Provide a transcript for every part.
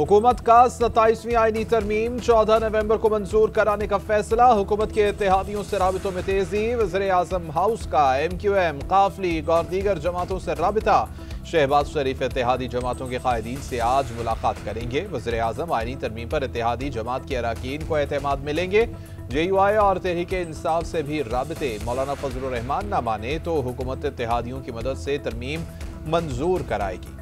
हुकूमत का 27वीं आईनी तरमीम 14 नवंबर को मंजूर कराने का फैसला। हुकूमत के इत्तेहादियों से राबितों में तेजी। वज़ीर-ए-आज़म हाउस का MQM, काफ लीग और दीगर जमातों से राबिता। शहबाज शरीफ इत्तेहादी जमातों के कायदीन से आज मुलाकात करेंगे। वज़ीर-ए-आज़म आईनी तरमीम पर इत्तेहादी जमात के अरकान को एतमाद मिलेंगे। JUI और तहरीक-ए-इंसाफ से भी राबिते। मौलाना फजलुर रहमान ना माने तो हुकूमत इत्तेहादियों की मदद से तरमीम मंजूर कराएगी।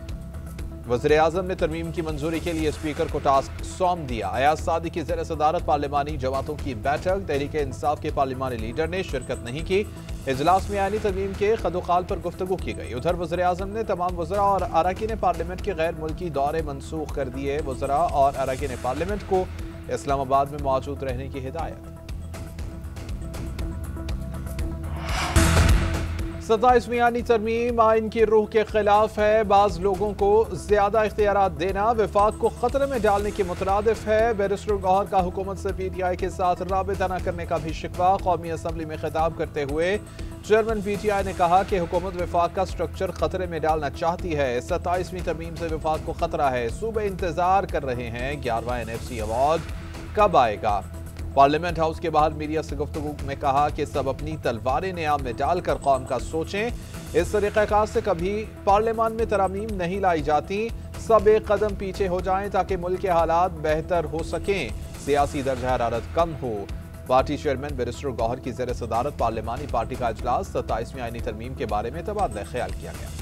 वज़ीर-ए-आज़म ने तरमीम की मंजूरी के लिए स्पीकर को टास्क सौंप दिया। अयाज सादी की ज़ेर सदारत पार्लिमानी जमातों की बैठक। तहरीक-ए-इंसाफ के पार्लिमानी लीडर ने शिरकत नहीं की। इजलास में आईनी तरमीम के खदोखाल पर गुफ्तगू की गई। उधर वज़ीर-ए-आज़म ने तमाम वज़रा और अरकान पार्लियामेंट के गैर मुल्की दौरे मनसूख कर दिए। वज़रा और अरकान पार्लियामेंट को इस्लामाबाद में मौजूद रहने की हिदायत। 27वीं आईनी तरमीम आइन की रूह के खिलाफ है। बाज़ लोगों को ज्यादा इख्तियारात देना वफाक को खतरे में डालने के मुतरादिफ है। बैरिस्टर गौहर का हुकूमत से PTI के साथ राबिता न करने का भी शिकवा। कौमी असम्बली में खिताब करते हुए चेयरमैन PTI ने कहा कि हुकूमत वफाक का स्ट्रक्चर खतरे में डालना चाहती है। 27वीं तरमीम से वफाक को खतरा है। सूबे इंतजार कर रहे हैं 11वां NFC अवार्ड कब आएगा। पार्लियामेंट हाउस के बाहर मीडिया से गुफ्तगू में कहा कि सब अपनी तलवारें नियाम में डालकर कौम का सोचें। इस तरीक़ेकार से कभी पार्लियामान में तरामीम नहीं लाई जाती। सब एक कदम पीछे हो जाएं ताकि मुल्क के हालात बेहतर हो सकें, सियासी दर्जा हरारत कम हो। पार्टी चेयरमैन बैरिस्टर गौहर की ज़ेर सदारत पार्लियामानी पार्टी का इजलास। 27वीं आईनी तरमीम के बारे में तबादला ख्याल किया गया।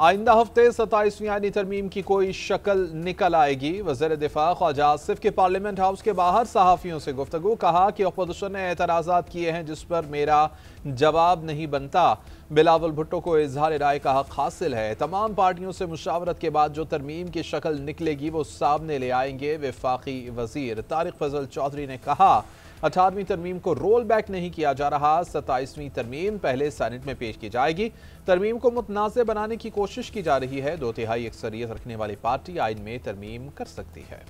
आइंदा हफ्ते 27वीं आईनी तरमीम की कोई शक्ल निकल आएगी। वज़ीर दिफा ख्वाजा आसिफ के पार्लियामेंट हाउस के बाहर सहाफ़ियों से गुफ्तगू। कहा कि अपोजिशन ने एतराज़ात किए हैं जिस पर मेरा जवाब नहीं बनता। बिलावल भुट्टो को इजहार राय का हक हासिल है। तमाम पार्टियों से मुशावरत के बाद जो तरमीम की शक्ल निकलेगी वो सामने ले आएंगे। वफाकी वज़ीर तारिक फजल चौधरी ने कहा 18वीं तरमीम को रोल बैक नहीं किया जा रहा। 27वीं तरमीम पहले सेनेट में पेश की जाएगी। तरमीम को मुतनाज़ बनाने की कोशिश की जा रही है। 2/3 अक्सरियत रखने वाली पार्टी आइन में तरमीम कर सकती है।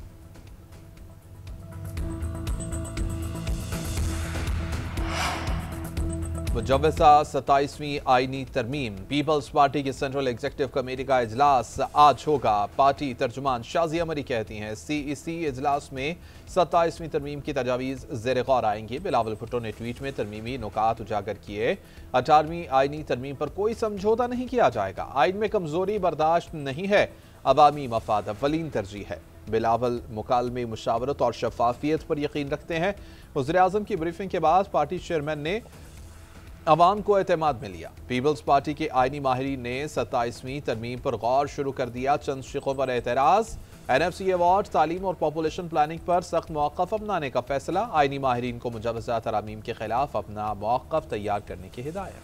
मुजव्वज़ा 27वीं आईनी तरमीम। पीपल्स पार्टी की सेंट्रल एग्जीक्यूटिव कमेटी का इजलास आज होगा। पार्टी तर्जुमान शाज़िया मरी कहती हैं CEC इजलास में 27वीं तरमीम की तजावीज़ ज़ेर गौर आएंगी। बिलावल भुट्टो ने ट्वीट में तरमीमी नुकात उजागर किए। 18वीं आईनी तरमीम पर कोई समझौता नहीं किया जाएगा। आइन में कमजोरी बर्दाश्त नहीं है। अवामी मफाद अव्वलीन तरजीह है। बिलावल मुकालमे, मुशावरत और शफाफियत पर यकीन रखते हैं। वज़ीर-ए-आज़म की ब्रीफिंग के बाद पार्टी चेयरमैन ने अवाम को एतमाद में लिया। पीपल्स पार्टी के आईनी माहिरीन ने 27वीं तरमीम पर गौर शुरू कर दिया। चंद शिकों पर एतराज। NFC अवार्ड, तालीम और पॉपुलेशन प्लानिंग पर सख्त मौक़िफ़ अपनाने का फैसला। आईनी माहिरीन को मुजव्वज़ा तरामीम के खिलाफ अपना मौक़िफ़ तैयार करने की हिदायत।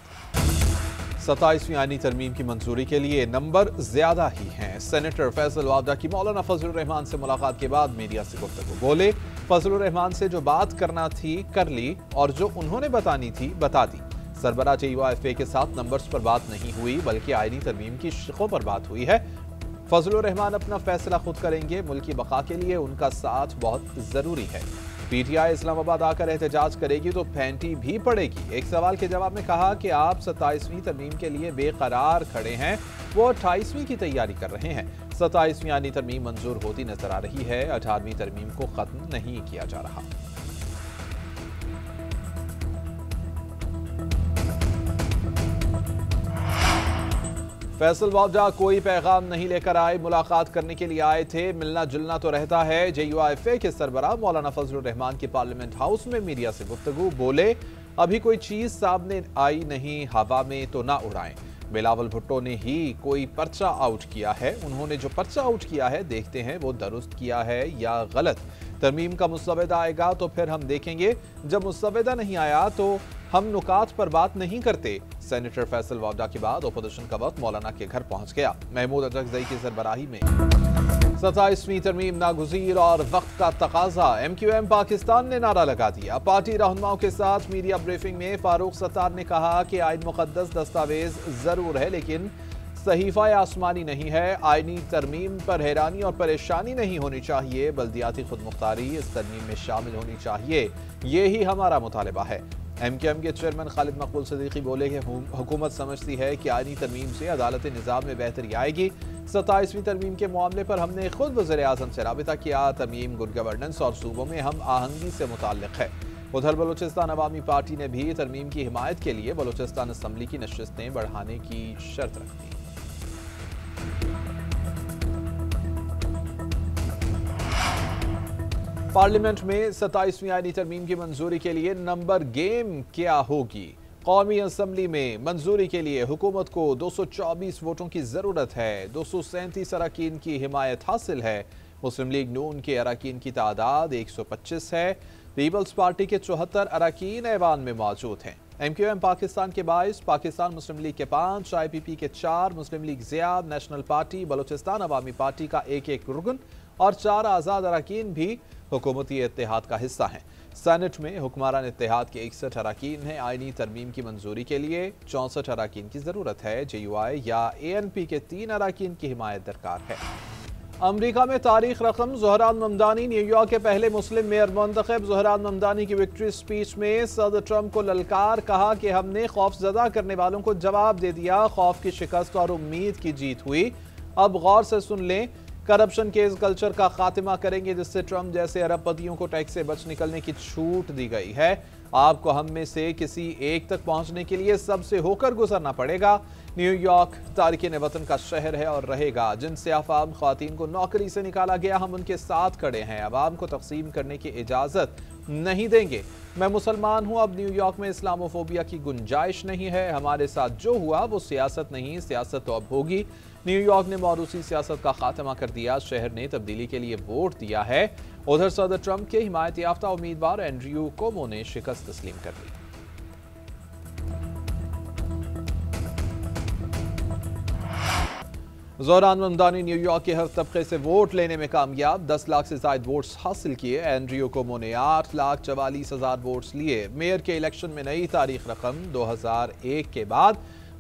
27वीं आईनी तरमीम की मंजूरी के लिए नंबर ज्यादा ही हैं। सेनेटर फैसल वावडा की मौलाना फजलुर रहमान से मुलाकात के बाद मीडिया से गुफ्तगू। बोले फजलुर रहमान से जो बात करना थी कर ली और जो उन्होंने बतानी थी बता दी। सरबराह JUI के साथ नंबर्स पर बात नहीं हुई बल्कि आईनी तरमीम की शिकों पर बात हुई है। फजलुर रहमान अपना फैसला खुद करेंगे। मुल्क की बका के लिए उनका साथ बहुत जरूरी है। PTI इस्लामाबाद आकर एहतजाज करेगी तो फेंटी भी पड़ेगी। एक सवाल के जवाब में कहा कि आप 27वीं तरमीम के लिए बेकरार खड़े हैं, वो 28वीं की तैयारी कर रहे हैं। 27वीं आईनी तरमीम मंजूर होती नजर आ रही है। 18वीं तरमीम को खत्म नहीं किया जा रहा। फैसल वावडा कोई पैगाम नहीं लेकर आए। मुलाकात करने के लिए आए थे। मिलना जुलना तो रहता है। JUI के सरबराह मौलाना फजलुर रहमान की पार्लियामेंट हाउस में मीडिया से गुफ्तगू। बोले अभी कोई चीज सामने आई नहीं, हवा में तो ना उड़ाएं। बिलावल भुट्टो ने ही कोई पर्चा आउट किया है। उन्होंने जो पर्चा आउट किया है देखते हैं वो दुरुस्त किया है या गलत। तरमीम का मुसव्वदा आएगा तो फिर हम देखेंगे। जब मुसव्वदा नहीं आया तो हम नुकात पर बात नहीं करते। सेनेटर फैसल वावडा के बाद अपोजिशन का वक्त मौलाना के घर पहुंच गया। महमूद अजगज़ई की सरबराही में 27वीं तरमीम नागुज़ीर और वक्त का तकाजा। MQM पाकिस्तान ने नारा लगा दिया। पार्टी रहनुमाओं के साथ मीडिया ब्रीफिंग में फारूक सत्तार ने कहा कि आइन मुक़द्दस दस्तावेज जरूर है लेकिन सहीफा आसमानी नहीं है। आईनी तरमीम पर हैरानी और परेशानी नहीं होनी चाहिए। बल्दियाती खुद मुख्तारी इस तरमीम में शामिल होनी चाहिए। ये ही हमारा मुतालबा है। MKM کے چیئرمین خالد مقبول صدیقی بولے کہ حکومت سمجھتی ہے کہ آئینی ترمیم سے عدالت نظام میں بہتری آئے گی۔ 27ویں ترمیم کے معاملے پر ہم نے خود وزیر اعظم سے رابطہ کیا۔ ترمیم گڈ گورننس اور صوبوں میں ہم آہنگی سے متعلق ہے۔ ادھر بلوچستان عوامی پارٹی نے بھی ترمیم کی حمایت کے لیے بلوچستان اسمبلی کی نشستیں بڑھانے کی شرط رکھ دی۔ پارلیمنٹ میں 27ویں آئینی ترمیم کی منظوری کے لیے نمبر گیم کیا ہوگی؟ قومی اسمبلی میں منظوری کے لیے حکومت کو 224 ووٹوں کی ضرورت ہے۔ 237 اراکین کی حمایت حاصل ہے۔ مسلم لیگ نون کے اراکین کی تعداد 125 ہے۔ پیپلز پارٹی کے 74 اراکین ایوان میں موجود ہیں۔ MQM پاکستان کے 22، پاکستان مسلم لیگ کے 5، IPP کے 4، مسلم لیگ زیاد، نیشنل پارٹی، بلوچستان عوامی پارٹی کا ایک رکن اور 4 آزاد اراکین بھی حکومتی اتحاد کا حصہ ہیں۔ سینٹ میں حکمران اتحاد کے 61 اراکین ہیں۔ آئینی ترمیم کی منظوری کے لیے 64 اراکین کی ضرورت ہے۔ JUI یا ANP کے 3 اراکین کی حمایت درکار ہے۔ امریکہ میں تاریخ رقم، زہران ممدانی نیو یارک کے پہلے مسلم میئر منتخب۔ زہران ممدانی کی وکٹری سپیچ میں صدر ٹرمپ کو للکار، کہا کہ ہم نے خوف زدہ کرنے والوں کو جواب دے دیا۔ خوف کی شکست اور امید کی جیت ہوئی۔ اب غور سے سن لیں، کرپشن کیس کلچر کا خاتمہ کریں گے جس سے ٹرمپ جیسے ارب پتیوں کو ٹیکس سے بچ نکلنے کی چھوٹ دی گئی ہے۔ آپ کو ہم میں سے کسی ایک تک پہنچنے کے لیے سب سے ہو کر گزرنا پڑے گا۔ نیو یارک تارکین وطن کا شہر ہے اور رہے گا۔ جن سیاہ فام خواتین کو نوکری سے نکالا گیا، ہم ان کے ساتھ کھڑے ہیں۔ عوام کو تقسیم کرنے کی اجازت نہیں دیں گے۔ میں مسلمان ہوں، اب نیو یارک میں اسلاموفوبیا کی گنجائش نہیں ہے۔ ہمارے ساتھ جو ہوا وہ سیاست نہیں، سیاست تو اب ہوگی۔ نیو یارک نے موروثی سیاست کا خاتمہ کر دیا۔ شہر نے تبدیلی کے لیے ووٹ دیا ہے۔ ادھر صدر ٹرمپ کے حمایت یافتہ امیدوار اینڈریو کومو نے شکست تسلیم کر لی۔ زہران ممدانی نیو یارک کے ہر طبقے سے ووٹ لینے میں کامیاب۔ 10 لاکھ سے زائد ووٹس حاصل کیے۔ اینڈریو کومو نے 8,44,000 ووٹس لیے۔ میئر کے الیکشن میں نئی تاریخ رقم، 2001 کے بعد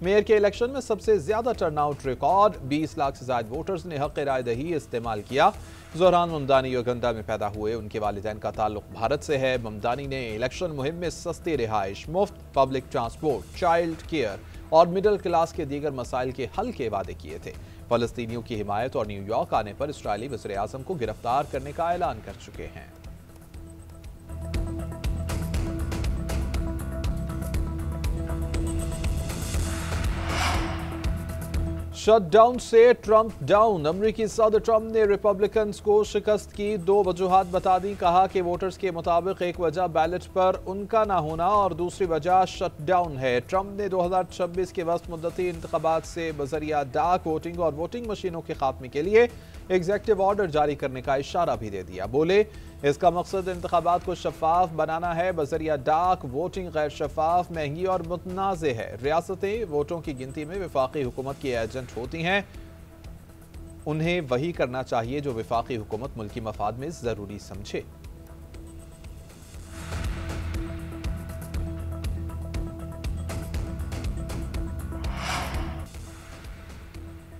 میئر کے الیکشن میں سب سے زیادہ ٹرن آؤٹ ریکارڈ۔ 20 لاکھ سے زائد ووٹرز نے حق رائے دہی استعمال کیا۔ زہران ممدانی یوگنڈا میں پیدا ہوئے۔ ان کے والدین کا تعلق بھارت سے ہے۔ ممدانی نے الیکشن مہم میں سستی رہائش، مفت پبلک ٹرانسپورٹ، چائلڈ کیئر اور مڈل کلاس کے دیگر مسائل کے حل کے وعدے کیے تھے۔ فلسطینیوں کی حمایت اور نیو یارک آنے پر اسرائیلی وزیر اعظم کو گرفتار کرنے کا اعلان کر چکے ہیں۔ شٹ ڈاؤن سے ٹرمپ ڈاؤن، امریکی صدر ٹرمپ نے ریپبلکنز کو شکست کی 2 وجوہات بتا دی۔ کہا کہ ووٹرز کے مطابق ایک وجہ بیلٹ پر ان کا نہ ہونا اور دوسری وجہ شٹ ڈاؤن ہے۔ ٹرمپ نے 2026 کے وسط مدتی انتخابات سے بذریعہ ڈاک ووٹنگ اور ووٹنگ مشینوں کے خاتمے کے لیے ایگزیکٹو آرڈر جاری کرنے کا اشارہ بھی دے دیا۔ بولے، اس کا مقصد انتخابات کو شفاف بنانا ہے۔ بذریعہ ڈاک ووٹنگ غیر شفاف، مہنگی اور متنازع ہے۔ ریاستیں ووٹوں کی گنتی میں وفاقی حکومت کی ایجنٹ ہوتی ہیں۔ انہیں وہی کرنا چاہیے جو وفاقی حکومت ملکی مفاد میں ضروری سمجھے۔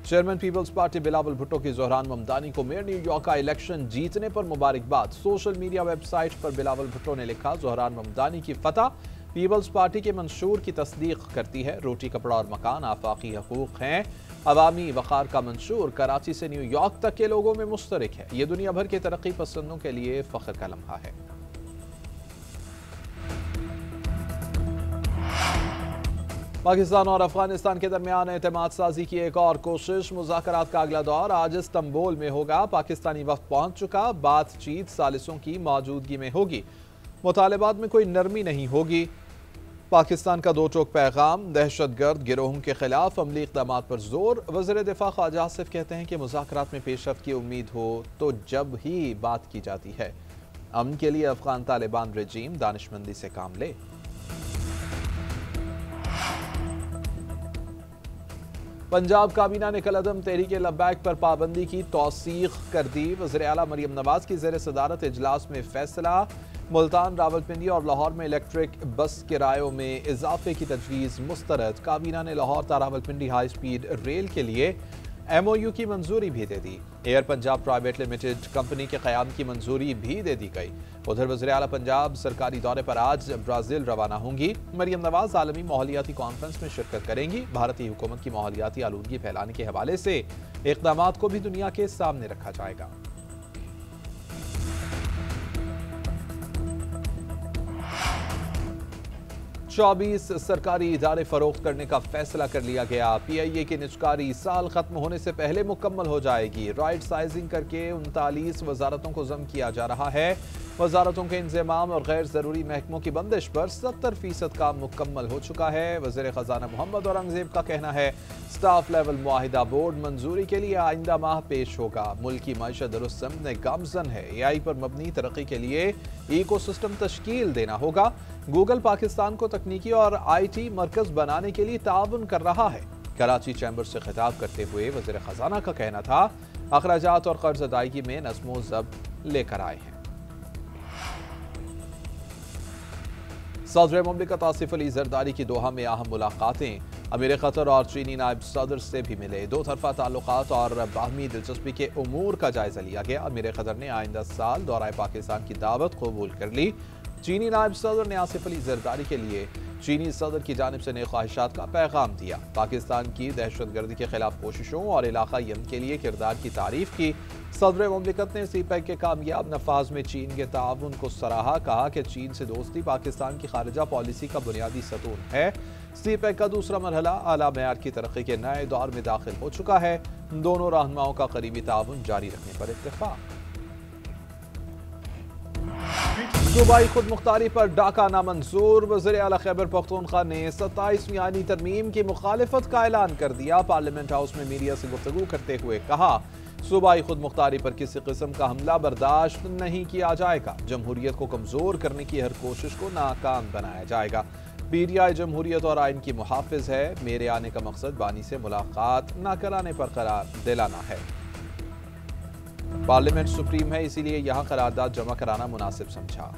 Chairman Peoples Party Bilawal Bhutto کی زہران ممدانی کو میئر نیو یارک کا الیکشن جیتنے پر مبارکباد۔ سوشل میڈیا ویب سائٹ پر بلاول بھٹو نے لکھا، زہران ممدانی کی فتح پیپلز پارٹی کے منشور کی تصدیق کرتی ہے۔ روٹی کپڑا اور مکان آفاقی حقوق ہیں۔ عوامی وقار کا منشور کراچی سے نیو یارک تک کے لوگوں میں مشترک ہے۔ یہ دنیا بھر کے ترقی پسندوں کے لیے فخر کا لمحہ ہے۔ پاکستان اور افغانستان کے درمیان اعتماد سازی کی ایک اور کوشش۔ مذاکرات کا اگلا دور آج استنبول میں ہوگا۔ پاکستانی وفد پہنچ چکا۔ بات چیت ثالثوں کی موجودگی میں ہوگی۔ مطالبات میں کوئی نرمی نہیں ہوگی۔ پاکستان کا 2 ٹوک پیغام، دہشت گرد گروہوں کے خلاف عملی اقدامات پر زور۔ وزیر دفاع خواجہ آصف کہتے ہیں کہ مذاکرات میں پیش رفت کی امید ہو تو جب ہی بات کی جاتی ہے۔ امن کے لیے افغان طالبان رجیم دانشمندی سے کام لے۔ پنجاب کابینہ نے کالعدم تحریک لبیک پر پابندی کی توثیق کر دی۔ وزیر اعلیٰ مریم نواز کی زیر صدارت اجلاس میں فیصلہ۔ ملتان، راولپنڈی اور لاہور میں الیکٹرک بس کرایوں میں اضافے کی تجویز مسترد۔ کابینہ نے لاہور تا راولپنڈی ہائی سپیڈ ریل کے لیے MOU की मंजूरी भी दे दी। Air Punjab private limited company के क़याम की मंजूरी भी दे दी गई। उधर वज़ीर आला पंजाब सरकारी दौरे पर आज ब्राज़ील रवाना होंगी। मरियम नवाज आलमी माहौलियाती कॉन्फ्रेंस में शिरकत करेंगी। भारतीय हुकूमत की माहौलियाती आलूदगी फैलाने के हवाले से इक़दामात को भी दुनिया के सामने रखा जाएगा। चौबीस सरकारी इदारे फरोख्त करने का फैसला कर लिया गया। PIA की निजकारी साल खत्म होने से पहले मुकम्मल हो जाएगी। राइट साइजिंग करके 39 वजारतों को जम किया जा रहा है। वजारतों के इंतजाम और गैर जरूरी महकमों की बंदिश पर 70% काम मुकम्मल हो चुका है। वज़ीर ख़ज़ाना मोहम्मद औरंगज़ेब का कहना है स्टाफ लेवल मुआहिदा बोर्ड मंजूरी के लिए आइंदा माह पेश होगा। मुल्क की मईशत दुरुस्त समझने गामजन है। AI पर मबनी तरक्की के लिए इकोसिस्टम तश्कील देना होगा। गूगल पाकिस्तान को तकनीकी और IT मरकज बनाने के लिए ताउन कर रहा है। कराची चैम्बर से खिताब करते हुए वज़ीर ख़ज़ाना का कहना था अखराजात और कर्ज अदायगी में नज़्मो ज़ब्त लेकर आए हैं। सदर मुमलिकत आसिफ अली जरदारी की दोहा में अहम मुलाकातें। अमीर क़तर और चीनी नायब सदर से भी मिले। दो तरफा ताल्लुकात और बाहमी दिलचस्पी के उमूर का जायजा लिया गया। अमीर क़तर ने आइंदा साल दौरा पाकिस्तान की दावत कबूल कर ली। चीनी नायब सदर ने आसिफ अली जरदारी के लिए चीनी सदर की जानिब से नए ख्वाहिशात का पैगाम दिया। पाकिस्तान की दहशतगर्दी के खिलाफ कोशिशों और इलाका यमन के लिए किरदार की तारीफ की। सदर मुमलिकत ने CPEC के कामयाब नफाज में चीन के ताउन को सराहा। कहा कि चीन से दोस्ती पाकिस्तान की खारिजा पॉलिसी का बुनियादी सतून है। CPEC का दूसरा मरहला आला मेयार की तरक्की के नए दौर में दाखिल हो चुका है। दोनों रहनुमाओं का करीबी ताउन जारी रखने पर इत्तेफाक। सूबाई खुद मुख्तारी पर डाका नामंजूर। वज़ीर आला खैबर पख्तूनख्वा ने 27वीं आईनी तरमीम की मुखालिफत का ऐलान कर दिया। पार्लियामेंट हाउस में मीडिया से गुफ्तगू करते हुए कहा सूबाई खुद मुख्तारी पर किसी किस्म का हमला बर्दाश्त नहीं किया जाएगा। जमहूरियत को कमजोर करने की हर कोशिश को नाकाम बनाया जाएगा। PTI जमहूरियत और आइन की मुहाफिज है। मेरे आने का मकसद बानी से मुलाकात न कराने पर करार दिलाना है। पार्लियामेंट सुप्रीम है, इसीलिए यहां करारदाद जमा कराना मुनासिब समझा।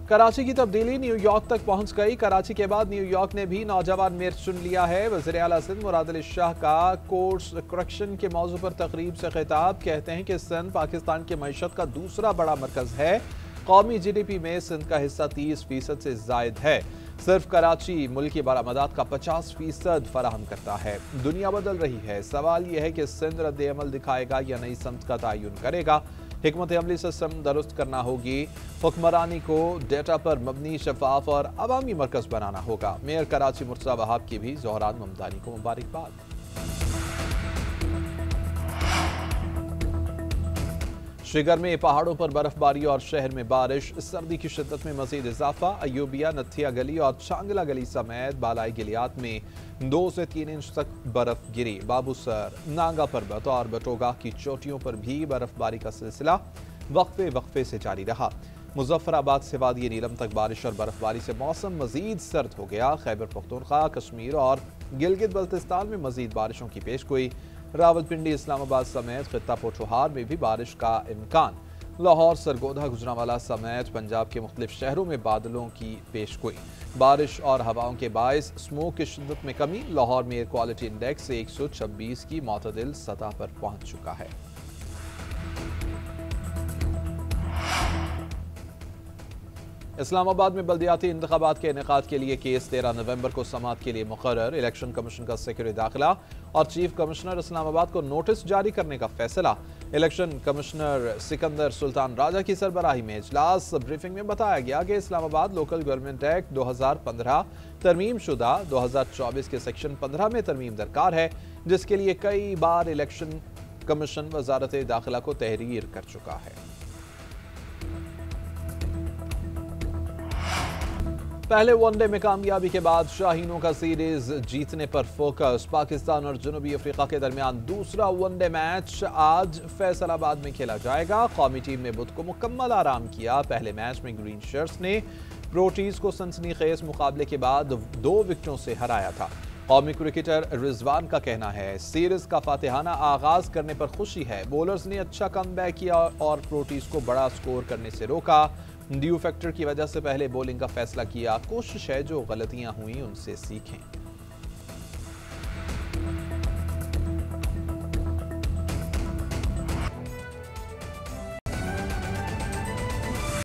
कराची की तब्दीली न्यूयॉर्क तक पहुंच गई। कराची के बाद न्यूयॉर्क ने भी नौजवान मेयर चुन लिया है। वज़ीर आला सिंध मुराद अली शाह का कोर्स करेक्शन के मौजू पर तकरीब से खिताब। कहते हैं कि सिंध पाकिस्तान की मईशत का दूसरा बड़ा मरकज है। कौमी GDP में सिंध का हिस्सा 30% से जायद है। सिर्फ कराची मुल्क की बरामदात का 50% फराहम करता है। दुनिया बदल रही है। सवाल यह है कि सिंध रद्द अमल दिखाएगा या नई समत का तयन करेगा। हिकमत अमली सिस्टम दुरुस्त करना होगी। हुक्मरानी को डेटा पर मबनी, शफाफ और अवामी मरकज बनाना होगा। मेयर कराची मुर्तज़ा वहाब की भी ज़ोहरान ममदानी को मुबारकबाद। शिगर में पहाड़ों पर बर्फबारी और शहर में बारिश। सर्दी की शिद्दत में मजीद इजाफा। अयूबिया, नथिया गली और चांगला गली समेत बालाई गलियात में 2 से 3 इंच तक बर्फ गिरी। बाबूसर, नांगा पर्वत और बटोगा की चोटियों पर भी बर्फबारी का सिलसिला वक्फे वक्फे से जारी रहा। मुजफ्फराबाद से वादी नीलम तक बारिश और बर्फबारी से मौसम मजीद सर्द हो गया। खैबर पख्तूनख्वा, कश्मीर और गिलगित बल्तिस्तान में मजीद बारिशों की पेशगोई। रावलपिंडी, इस्लामाबाद समेत खित्ता पोठोहार में भी बारिश का इम्कान। लाहौर, सरगोधा, गुजरांवाला समेत पंजाब के मुख्तलिफ शहरों में बादलों की पेशगोई। बारिश और हवाओं के बायस स्मोक की शिद्दत में कमी। लाहौर में एयर क्वालिटी इंडेक्स 126 की मुतदिल सतह पर पहुंच चुका है। इस्लामाबाद में बल्दियाती इंतखाबात के इनेकाद के लिए केस 13 नवंबर को समाअत के लिए मुकर्रर। इलेक्शन कमीशन का सेक्रेटरी दाखिला और चीफ कमिश्नर इस्लामाबाद को नोटिस जारी करने का फैसला। इलेक्शन कमिश्नर सिकंदर सुल्तान राजा की सरबराही में इजलास। ब्रीफिंग में बताया गया कि इस्लामाबाद लोकल गवर्नमेंट एक्ट 2015 तरमीम शुदा 2024 के सेक्शन 15 में तरमीम दरकार है, जिसके लिए कई बार इलेक्शन कमीशन वजारत दाखिला को तहरीर कर चुका है। पहले वनडे में कामयाबी के बाद शाहीनों का सीरीज जीतने पर फोकस। पाकिस्तान और जनूबी अफ्रीका के दरमियान दूसरा वनडे मैच आज फैसलाबाद में खेला जाएगा। कौमी टीम ने बुध को मुकम्मल आराम किया। पहले मैच में ग्रीन शर्ट्स ने प्रोटीज को सनसनीखेज मुकाबले के बाद 2 विकेटों से हराया था। कौमी क्रिकेटर रिजवान का कहना है सीरीज का फातिहाना आगाज करने पर खुशी है। बॉलर्स ने अच्छा कमबैक किया और प्रोटीज को बड़ा स्कोर करने से रोका। ड्यू फैक्टर की वजह से पहले बॉलिंग का फैसला किया, कोशिश है जो गलतियां हुई उनसे सीखें।